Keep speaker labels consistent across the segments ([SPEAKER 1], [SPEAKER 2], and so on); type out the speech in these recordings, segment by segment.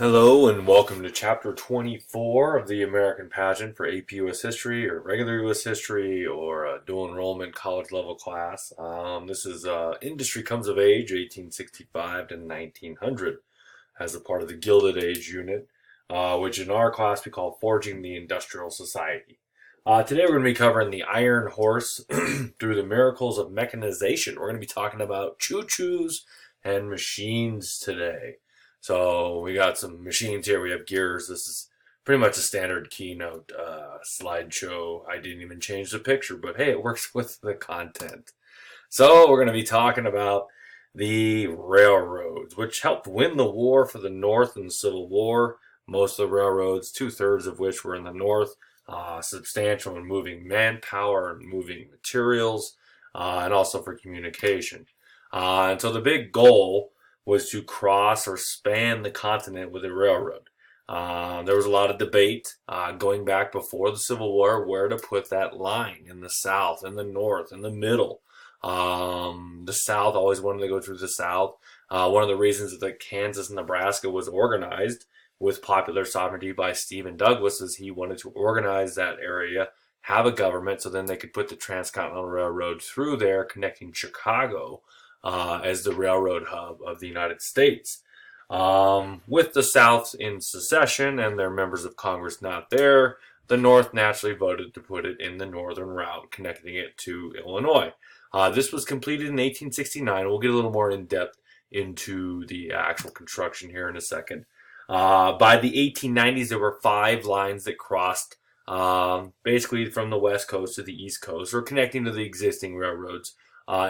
[SPEAKER 1] Hello and welcome to Chapter 24 of the American Pageant for AP US History or regular US History or a dual enrollment college level class. This is Industry Comes of Age, 1865 to 1900, as a part of the Gilded Age unit, which in our class we call Forging the Industrial Society. Today we're going to be covering the Iron Horse through the miracles of mechanization. We're going to be talking about choo-choos and machines today. So we got some machines here. We have gears. This is pretty much a standard keynote slideshow. I didn't even change the picture, but hey, it works with the content. So we're going to be talking about the railroads, which helped win the war for the North in the Civil War. Most of the railroads, 2/3 of which were in the North, substantial in moving manpower and moving materials, and also for communication. And so the big goal was to cross or span the continent with a railroad. There was a lot of debate going back before the Civil War where to put that line, in the South, in the North, in the middle. The South always wanted to go through the South. One of the reasons that Kansas and Nebraska was organized with popular sovereignty by Stephen Douglas is he wanted to organize that area, have a government, so then they could put the Transcontinental Railroad through there, connecting Chicago as the railroad hub of the United States. With the South in secession and their members of Congress not there, the North naturally voted to put it in the northern route, connecting it to Illinois. This was completed in 1869. We'll get a little more in depth into the actual construction here in a second. By the 1890s, there were 5 lines that crossed basically from the West Coast to the East Coast, or connecting to the existing railroads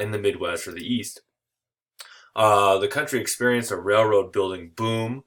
[SPEAKER 1] in the Midwest or the East. The country experienced a railroad building boom.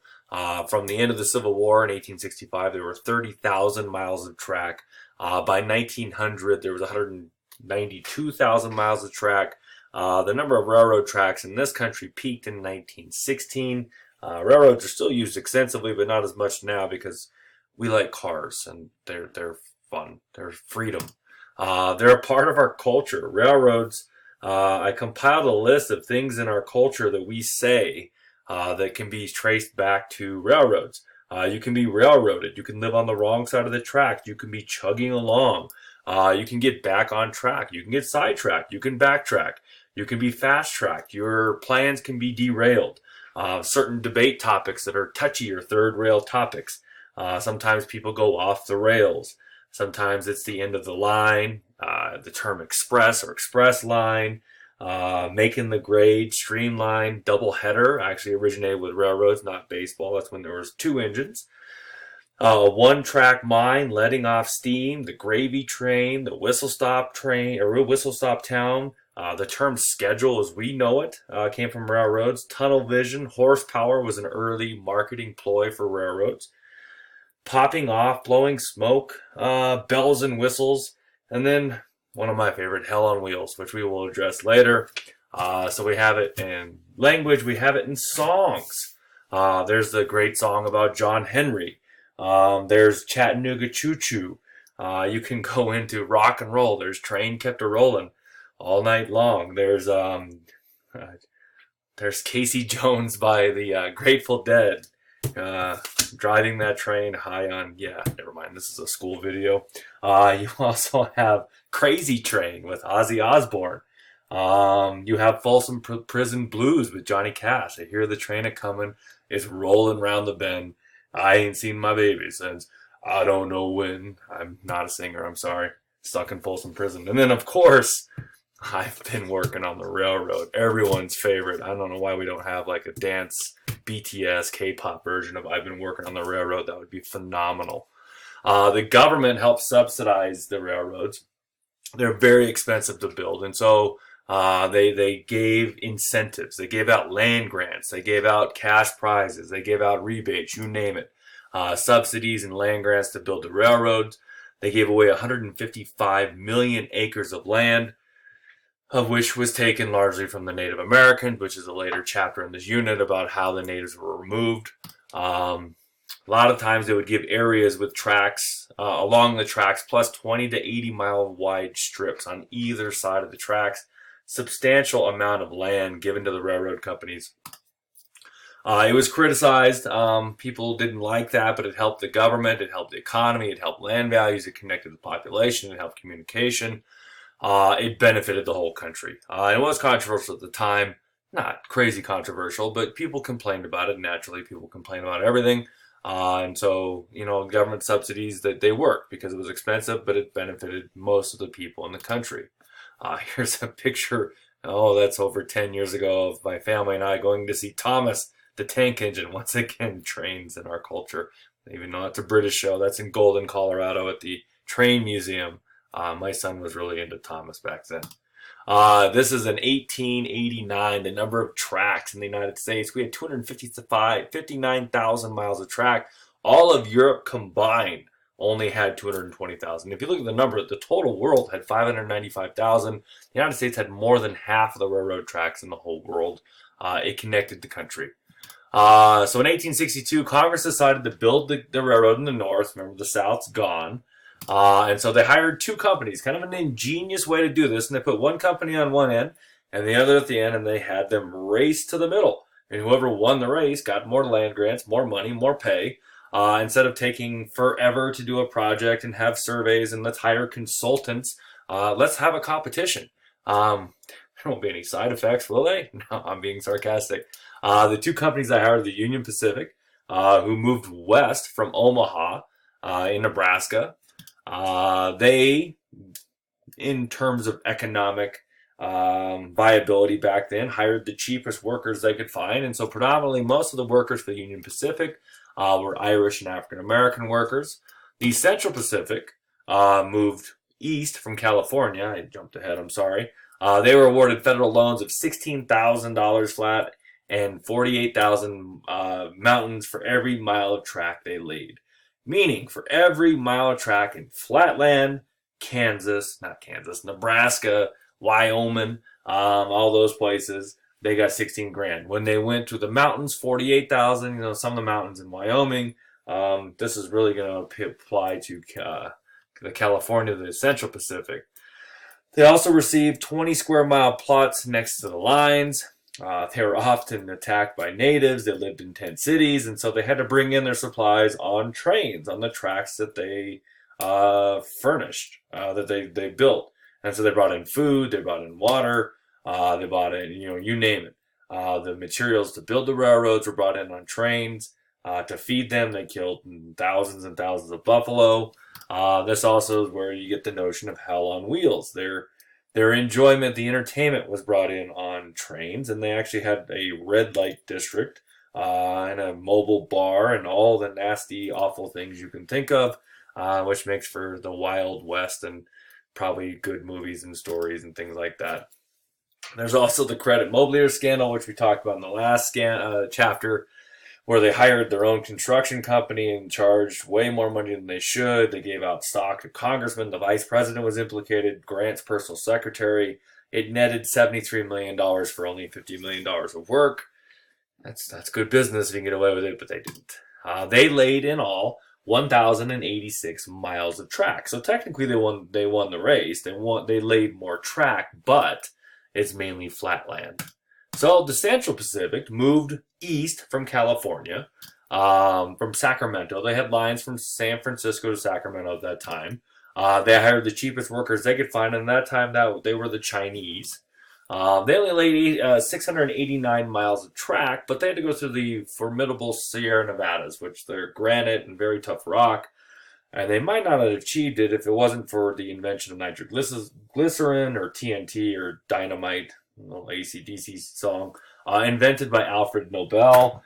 [SPEAKER 1] From the end of the Civil War in 1865, there were 30,000 miles of track. By 1900, there was 192,000 miles of track. The number of railroad tracks in this country peaked in 1916. Railroads are still used extensively, but not as much now because we like cars and they're fun. They're freedom. They're a part of our culture. Railroads. I compiled a list of things in our culture that we say that can be traced back to railroads. You can be railroaded. You can live on the wrong side of the track. You can be chugging along. You can get back on track. You can get sidetracked. You can backtrack. You can be fast-tracked. Your plans can be derailed. Certain debate topics that are touchy or third rail topics. Sometimes people go off the rails. Sometimes it's the end of the line. The term express or express line, making the grade, streamline, double header actually originated with railroads, not baseball. That's when there was 2 engines. One track mine, letting off steam, the gravy train, the whistle stop train, or whistle stop town. The term schedule as we know it came from railroads. Tunnel vision, horsepower was an early marketing ploy for railroads. Popping off, blowing smoke, bells and whistles, and then one of my favorite, Hell on Wheels, which we will address later. So we have it in language, we have it in songs. There's the great song about John Henry. There's Chattanooga Choo Choo. You can go into rock and roll. There's Train Kept a Rollin' all night long. There's Casey Jones by the Grateful Dead. Driving that train high on, yeah, never mind, this is a school video. You also have Crazy Train with Ozzy Osbourne. You have Folsom Prison Blues with Johnny Cash. I hear the train a-comin', it's rolling round the bend. I ain't seen my baby since I don't know when. I'm not a singer, I'm sorry. Stuck in Folsom Prison. And then, of course, I've been working on the railroad. Everyone's favorite. I don't know why we don't have like a dance BTS K-pop version of I've been working on the railroad. That would be phenomenal. The government helps subsidize the railroads. They're very expensive to build, and so they gave incentives. They gave out land grants. They gave out cash prizes. They gave out rebates, you name it. Subsidies and land grants to build the railroads. They gave away 155 million acres of land, of which was taken largely from the Native Americans, which is a later chapter in this unit about how the natives were removed. A lot of times they would give areas with tracks along the tracks, plus 20 to 80 mile wide strips on either side of the tracks. Substantial amount of land given to the railroad companies. It was criticized. People didn't like that, but it helped the government, it helped the economy, it helped land values, it connected the population, it helped communication. It benefited the whole country. It was controversial at the time, not crazy controversial, but people complained about it. Naturally, people complain about everything. And so, government subsidies that they worked because it was expensive, but it benefited most of the people in the country. Here's a picture. Oh, that's over 10 years ago of my family and I going to see Thomas the Tank Engine. Once again, trains in our culture. Even though it's a British show, that's in Golden, Colorado at the Train Museum. My son was really into Thomas back then. This is in 1889, the number of tracks in the United States. We had 259,000 miles of track. All of Europe combined only had 220,000. If you look at the number, the total world had 595,000. The United States had more than half of the railroad tracks in the whole world. It connected the country. So in 1862, Congress decided to build the railroad in the North. Remember, the South's gone. And so they hired two companies, kind of an ingenious way to do this. And they put one company on one end and the other at the end, and they had them race to the middle. And whoever won the race got more land grants, more money, more pay. Instead of taking forever to do a project and have surveys and let's hire consultants, let's have a competition. There won't be any side effects, will they? No, I'm being sarcastic. The two companies I hired, the Union Pacific, who moved west from Omaha in Nebraska. They, in terms of economic viability back then, hired the cheapest workers they could find. And so predominantly most of the workers for the Union Pacific were Irish and African American workers. The Central Pacific moved east from California. I jumped ahead, I'm sorry. They were awarded federal loans of $16,000 flat and 48,000 mountains for every mile of track they laid. Meaning, for every mile of track in flatland, Nebraska, Wyoming, all those places, they got 16 grand. When they went to the mountains, 48,000, some of the mountains in Wyoming, this is really going to apply to the California, the Central Pacific. They also received 20 square mile plots next to the lines. They were often attacked by natives. They lived in tent cities, and so they had to bring in their supplies on trains on the tracks that they furnished, that they built. And so they brought in food, they brought in water, they brought in, you name it. The materials to build the railroads were brought in on trains. To feed them, they killed thousands and thousands of buffalo. This also is where you get the notion of hell on wheels. Their enjoyment, the entertainment was brought in on trains, and they actually had a red light district and a mobile bar and all the nasty, awful things you can think of, which makes for the Wild West and probably good movies and stories and things like that. There's also the Credit Mobilier scandal, which we talked about in the last chapter, where they hired their own construction company and charged way more money than they should. They gave out stock to congressmen. The vice president was implicated, Grant's personal secretary. It netted $73 million for only $50 million of work. That's good business if you can get away with it, but they didn't. They laid in all 1,086 miles of track. So technically they won the race. They laid more track, but it's mainly flat land. So the Central Pacific moved east from California, from Sacramento. They had lines from San Francisco to Sacramento at that time. They hired the cheapest workers they could find, and at that time they were the Chinese. They only laid 689 miles of track, but they had to go through the formidable Sierra Nevadas, which they're granite and very tough rock. And they might not have achieved it if it wasn't for the invention of nitroglycerin or TNT or dynamite, little AC/DC song, invented by Alfred Nobel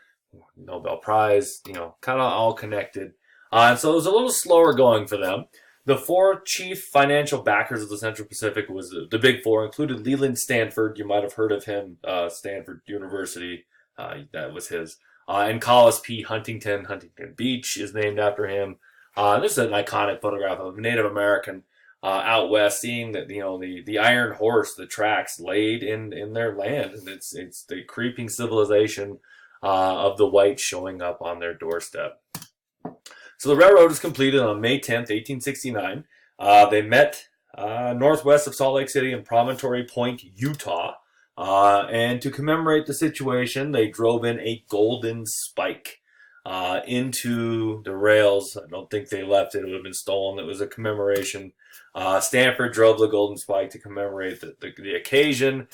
[SPEAKER 1] Prize, kind of all connected. And so it was a little slower going for them. The four chief financial backers of the Central Pacific was the big four, included Leland Stanford. You might have heard of him, Stanford University. That was his. And Collis P. Huntington. Huntington Beach is named after him. This is an iconic photograph of a Native American out west, seeing that the iron horse, the tracks laid in their land, and it's the creeping civilization of the whites showing up on their doorstep. So the railroad was completed on May 10th, 1869. They met northwest of Salt Lake City in Promontory Point, Utah. And to commemorate the situation, they drove in a golden spike into the rails. I don't think they left it. It would have been stolen. It was a commemoration. Stanford drove the golden spike to commemorate the occasion,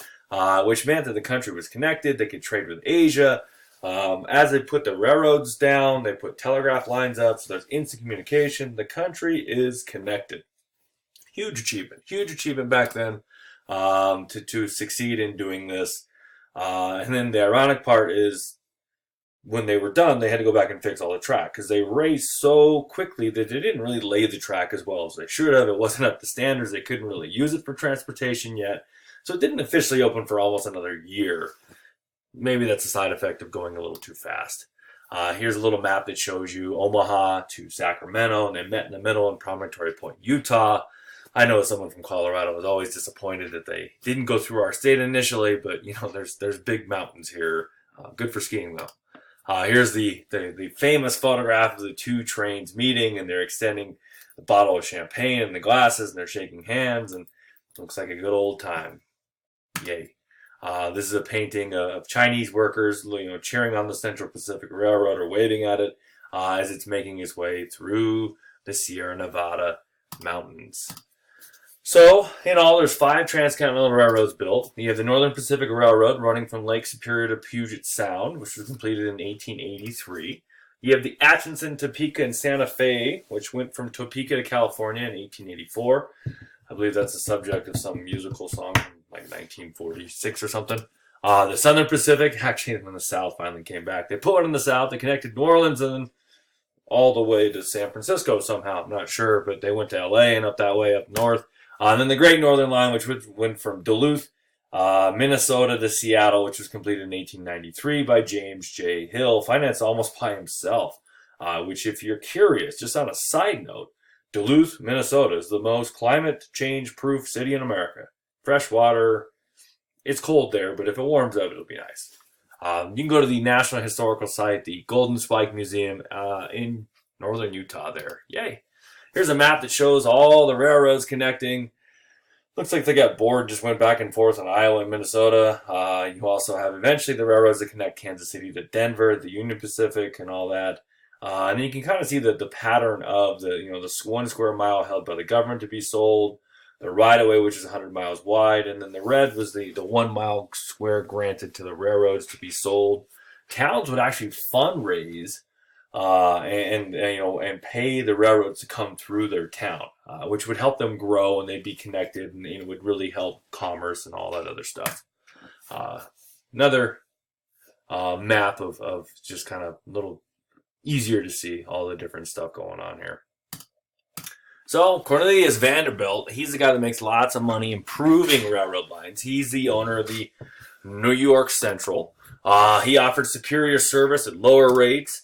[SPEAKER 1] which meant that the country was connected. They could trade with Asia. As they put the railroads down, they put telegraph lines up, so there's instant communication. The country is connected. Huge achievement back then to succeed in doing this. And then the ironic part is when they were done, they had to go back and fix all the track because they raced so quickly that they didn't really lay the track as well as they should have. It wasn't up to standards. They couldn't really use it for transportation yet. So it didn't officially open for almost another year. Maybe that's a side effect of going a little too fast. Here's a little map that shows you Omaha to Sacramento, and they met in the middle in Promontory Point, Utah. I know someone from Colorado was always disappointed that they didn't go through our state initially, but there's big mountains here. Good for skiing though. Here's the famous photograph of the two trains meeting, and they're extending the bottle of champagne and the glasses, and they're shaking hands, and it looks like a good old time. Yay. This is a painting of Chinese workers, cheering on the Central Pacific Railroad or waving at it as it's making its way through the Sierra Nevada mountains. So, in all, there's 5 transcontinental railroads built. You have the Northern Pacific Railroad running from Lake Superior to Puget Sound, which was completed in 1883. You have the Atchison, Topeka, and Santa Fe, which went from Topeka to California in 1884. I believe that's the subject of some musical song from like 1946 or something. The Southern Pacific, actually when the South finally came back, they put one in the South. They connected New Orleans and then all the way to San Francisco somehow. I'm not sure, but they went to LA and up that way up north. And then the Great Northern Line, which went from Duluth, Minnesota to Seattle, which was completed in 1893 by James J. Hill, financed almost by himself. Which, if you're curious, just on a side note, Duluth, Minnesota is the most climate change-proof city in America. Fresh water. It's cold there, but if it warms up, it'll be nice. You can go to the National Historical Site, the Golden Spike Museum in northern Utah there. Yay. Here's a map that shows all the railroads connecting. Looks like they got bored, just went back and forth on Iowa and Minnesota. You also have eventually the railroads that connect Kansas City to Denver, the Union Pacific, and all that. And then you can kind of see the pattern of the 1 square mile held by the government to be sold, the right-of-way, which is 100 miles wide, and then the red was the 1 mile square granted to the railroads to be sold. Towns would actually fundraise and pay the railroads to come through their town, which would help them grow, and they'd be connected, and it would really help commerce and all that other stuff. Another map of just kind of a little easier to see all the different stuff going on here. So Cornelius Vanderbilt, he's the guy that makes lots of money improving railroad lines. He's the owner of the New York Central. He offered superior service at lower rates.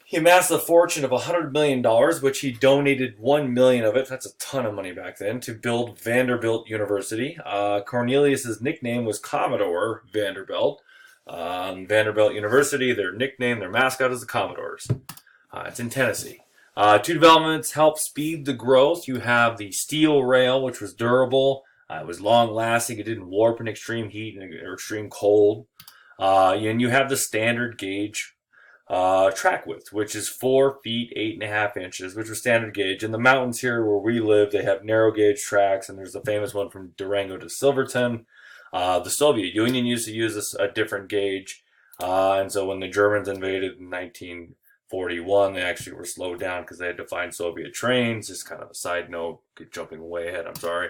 [SPEAKER 1] He amassed a fortune of $100 million, which he donated $1 million of it, that's a ton of money back then, to build Vanderbilt University. Cornelius's nickname was Commodore Vanderbilt. Vanderbilt University, their nickname, their mascot is the Commodores. It's in Tennessee. 2 developments help speed the growth. You have the steel rail, which was durable. It was long-lasting. It didn't warp in extreme heat or extreme cold. And you have the standard gauge track width, which is 4 feet 8.5 inches, which was standard gauge. In the mountains here where we live, they have narrow gauge tracks, and there's the famous one from Durango to Silverton. The Soviet Union used to use a different gauge, and so when the Germans invaded in 1941, they actually were slowed down because they had to find Soviet trains. Just kind of a side note, jumping way ahead, I'm sorry.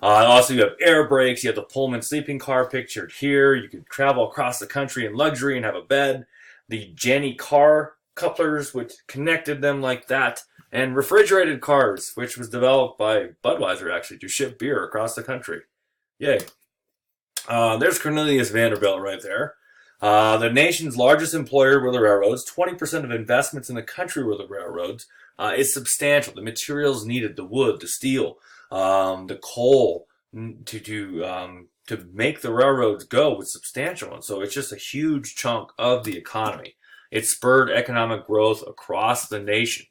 [SPEAKER 1] Also, you have air brakes. You have the Pullman sleeping car pictured here. You can travel across the country in luxury and have a bed. The Jenny car couplers, which connected them like that. And refrigerated cars, which was developed by Budweiser, actually, to ship beer across the country. Yay. There's Cornelius Vanderbilt right there. The nation's largest employer were the railroads. 20% of investments in the country were the railroads. It's substantial. The materials needed, the wood, the steel, the coal to make the railroads go was substantial. And so it's just a huge chunk of the economy. It spurred economic growth across the nation.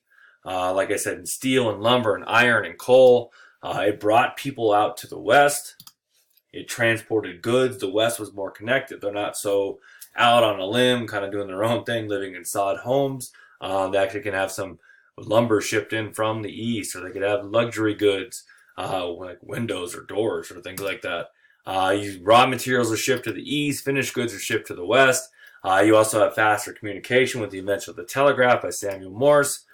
[SPEAKER 1] Like I said, in steel and lumber and iron and coal. It brought people out to the west. It transported goods. The West was more connected. They're not so out on a limb, kind of doing their own thing, living in sod homes. They actually can have some lumber shipped in from the East, or they could have luxury goods, like windows or doors or things like that. Raw materials are shipped to the East. Finished goods are shipped to the West. You also have faster communication with the invention of the telegraph by Samuel Morse.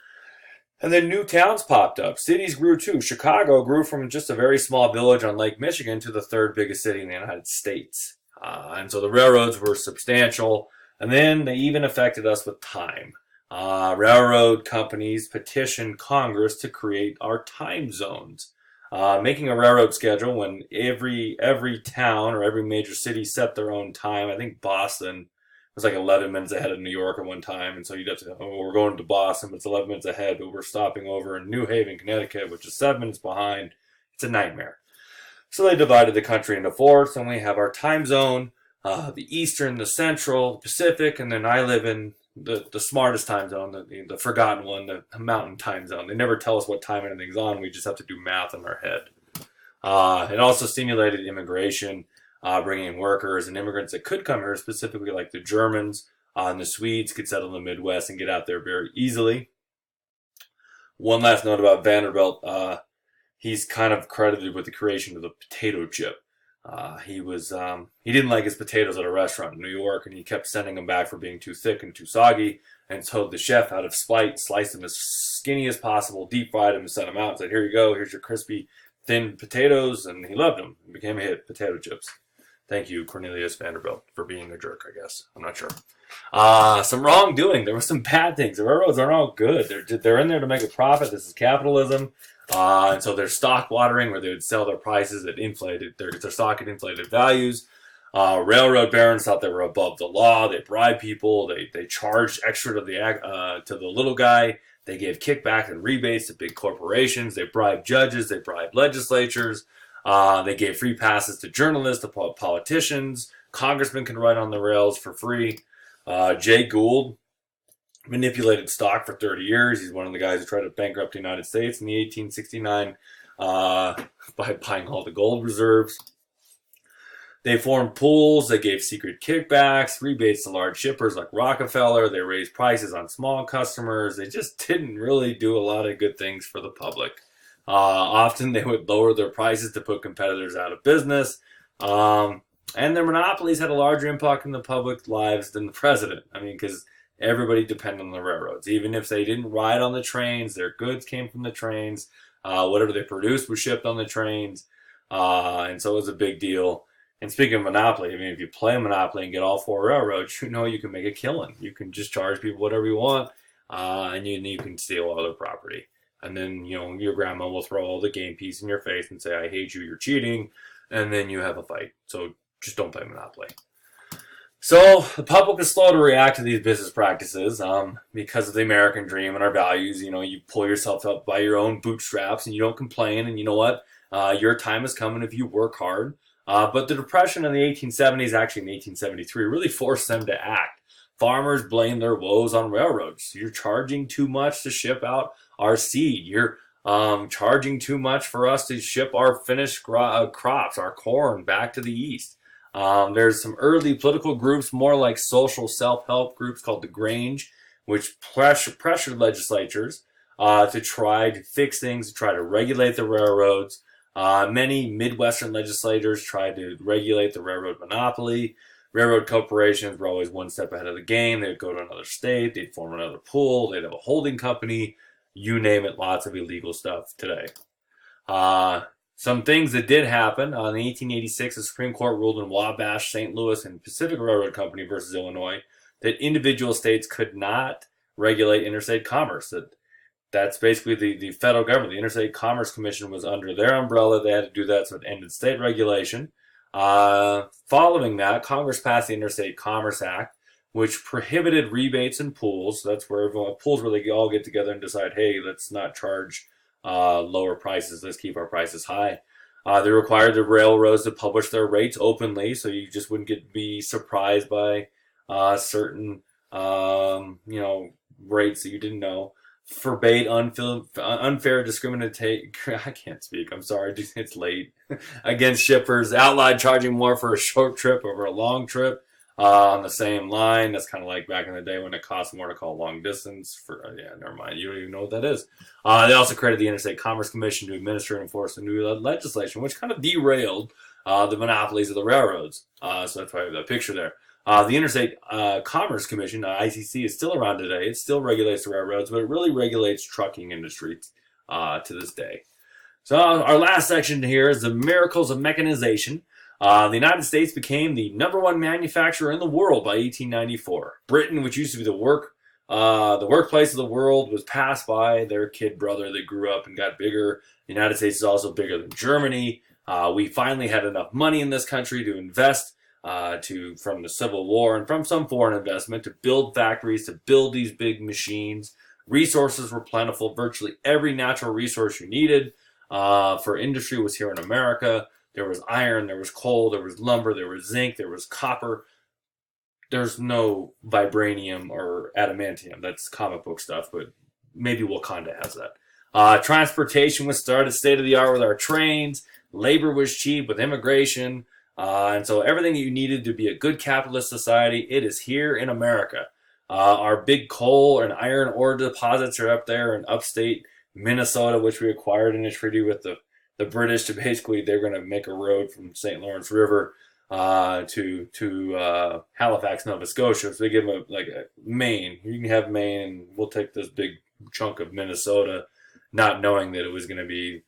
[SPEAKER 1] And then new towns popped up. Cities grew too. Chicago grew from just a very small village on Lake Michigan to the third biggest city in the United States. And so the railroads were substantial. And then they even affected us with time. Railroad companies petitioned Congress to create our time zones. Making a railroad schedule when every town or every major city set their own time. I think Boston was like 11 minutes ahead of New York at one time, and so you'd have to, we're going to Boston, but it's 11 minutes ahead, but we're stopping over in New Haven, Connecticut, which is 7 minutes behind. It's a nightmare. So they divided the country into fourths, and we have our time zone, the Eastern, the Central, the Pacific, and then I live in the smartest time zone, the forgotten one, the Mountain time zone. They never tell us what time anything's on. We just have to do math in our head. It also stimulated immigration, bringing in workers and immigrants that could come here, specifically like the Germans and the Swedes could settle in the Midwest and get out there very easily. One last note about Vanderbilt. He's kind of credited with the creation of the potato chip. He didn't like his potatoes at a restaurant in New York, and he kept sending them back for being too thick and too soggy. And so the chef, out of spite, sliced them as skinny as possible, deep fried them, and sent them out and said, "Here you go. Here's your crispy, thin potatoes." And he loved them. It became a hit, potato chips. Thank you, Cornelius Vanderbilt, for being a jerk, I guess. I'm not sure. Some wrongdoing. There were some bad things. The railroads aren't all good. They're in there to make a profit. This is capitalism. And so there's stock watering, where they would sell their prices at inflated, their stock at inflated values. Railroad barons thought they were above the law. They bribed people. They charged extra to the little guy. They gave kickback and rebates to big corporations. They bribed judges. They bribed legislatures. They gave free passes to journalists, to politicians. Congressmen can ride on the rails for free. Jay Gould manipulated stock for 30 years. He's one of the guys who tried to bankrupt the United States in the 1869 by buying all the gold reserves. They formed pools. They gave secret kickbacks, rebates to large shippers like Rockefeller. They raised prices on small customers. They just didn't really do a lot of good things for the public. Often they would lower their prices to put competitors out of business. And their monopolies had a larger impact on the public lives than the president. I mean, because everybody depended on the railroads. Even if they didn't ride on the trains, their goods came from the trains. Whatever they produced was shipped on the trains. And so it was a big deal. And speaking of monopoly, I mean, if you play Monopoly and get all four railroads, you know you can make a killing. You can just charge people whatever you want, and you can steal all their property. And then, you know, your grandma will throw all the game pieces in your face and say, "I hate you, you're cheating." And then you have a fight. So just don't play Monopoly. So the public is slow to react to these business practices because of the American dream and our values. You know, you pull yourself up by your own bootstraps and you don't complain. And you know what? Your time is coming if you work hard. But the Depression in the 1870s, actually in 1873, really forced them to act. Farmers blamed their woes on railroads. You're charging too much to ship out our seed. You're charging too much for us to ship our finished crops, our corn, back to the East. There's some early political groups, more like social self-help groups called the Grange, which pressured legislatures to try to fix things, to try to regulate the railroads. Many Midwestern legislators tried to regulate the railroad monopoly. Railroad corporations were always one step ahead of the game. They'd go to another state, they'd form another pool, they'd have a holding company, you name it, lots of illegal stuff today. Some things that did happen. In 1886, the Supreme Court ruled in Wabash, St. Louis, and Pacific Railroad Company versus Illinois that individual states could not regulate interstate commerce. That's basically the federal government. The Interstate Commerce Commission was under their umbrella. They had to do that, so it ended state regulation. Following that, Congress passed the Interstate Commerce Act, which prohibited rebates and pools. That's where pools where they all get together and decide, hey, let's not charge lower prices. Let's keep our prices high. They required the railroads to publish their rates openly, so you just wouldn't be surprised by certain rates that you didn't know. forbade unfair discrimination. I can't speak. I'm sorry. It's late. Against shippers, outlawed charging more for a short trip over a long trip on the same line. That's kind of like back in the day when it cost more to call long distance. For yeah, never mind. You don't even know what that is. They also created the Interstate Commerce Commission to administer and enforce the new legislation, which kind of derailed the monopolies of the railroads. So that's why I have that picture there. The Interstate Commerce Commission, ICC, is still around today. It still regulates the railroads, but it really regulates trucking industry to this day. So our last section here is the miracles of mechanization. The United States became the number 1 manufacturer in the world by 1894. Britain, which used to be the workplace of the world, was passed by their kid brother that grew up and got bigger. The United States is also bigger than Germany. We finally had enough money in this country to invest from the Civil War and from some foreign investment to build factories, to build these big machines. Resources were plentiful. Virtually every natural resource you needed for industry was here in America. There was iron, there was coal, there was lumber, there was zinc, there was copper. There's no vibranium or adamantium. That's comic book stuff, but maybe Wakanda has that. Transportation was started state of the art with our trains. Labor was cheap with immigration. And so everything that you needed to be a good capitalist society, it is here in America. Our big coal and iron ore deposits are up there in upstate Minnesota, which we acquired in a treaty with the British to basically, they're going to make a road from St. Lawrence River to Halifax, Nova Scotia. So they give them a Maine. You can have Maine, and we'll take this big chunk of Minnesota, not knowing that it was going to be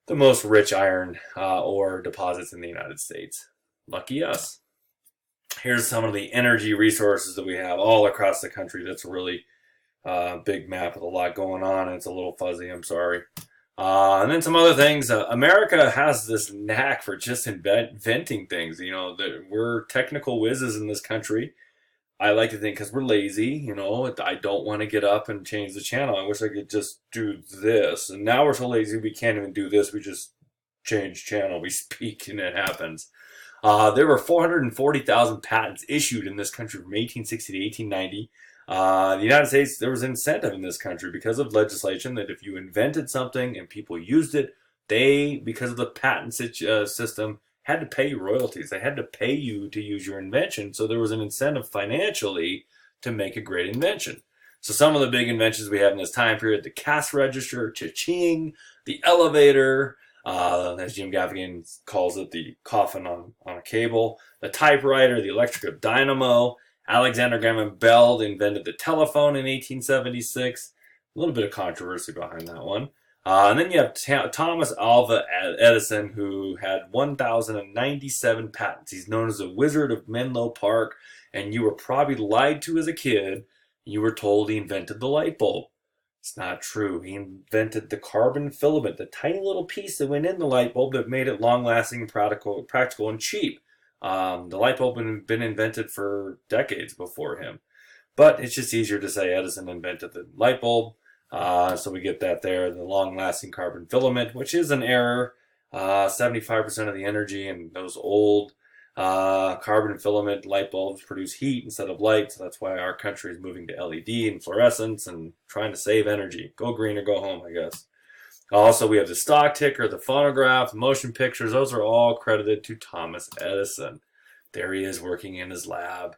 [SPEAKER 1] the most rich iron ore deposits in the United States. Lucky us. Here's some of the energy resources that we have all across the country. That's a really big map with a lot going on. It's a little fuzzy, I'm sorry. And then some other things. America has this knack for just inventing things. You know, we're technical whizzes in this country. I like to think because we're lazy, you know, I don't want to get up and change the channel. I wish I could just do this. And now we're so lazy we can't even do this. We just change channel. We speak and it happens. There were 440,000 patents issued in this country from 1860 to 1890. The United States, there was incentive in this country because of legislation that if you invented something and people used it, they, because of the patent system, had to pay you royalties. They had to pay you to use your invention. So there was an incentive financially to make a great invention. So some of the big inventions we have in this time period: the cash register, cha-ching, the elevator, as Jim Gaffigan calls it, the coffin on a cable, the typewriter, the electric dynamo. Alexander Graham Bell invented the telephone in 1876. A little bit of controversy behind that one. And then you have Thomas Alva Edison, who had 1,097 patents. He's known as the Wizard of Menlo Park, and you were probably lied to as a kid. You were told he invented the light bulb. It's not true. He invented the carbon filament, the tiny little piece that went in the light bulb that made it long-lasting, practical, and cheap. The light bulb had been invented for decades before him. But it's just easier to say Edison invented the light bulb. So we get that there, the long-lasting carbon filament, which is an error. 75% of the energy in those old carbon filament light bulbs produce heat instead of light. So that's why our country is moving to LED and fluorescence and trying to save energy. Go green or go home, I guess. Also, we have the stock ticker, the phonograph, the motion pictures. Those are all credited to Thomas Edison. There he is working in his lab.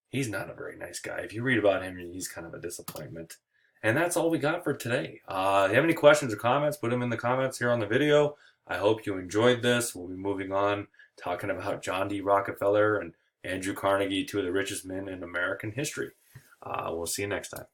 [SPEAKER 1] He's not a very nice guy. If you read about him, he's kind of a disappointment. And that's all we got for today. If you have any questions or comments, put them in the comments here on the video. I hope you enjoyed this. We'll be moving on, talking about John D. Rockefeller and Andrew Carnegie, two of the richest men in American history. We'll see you next time.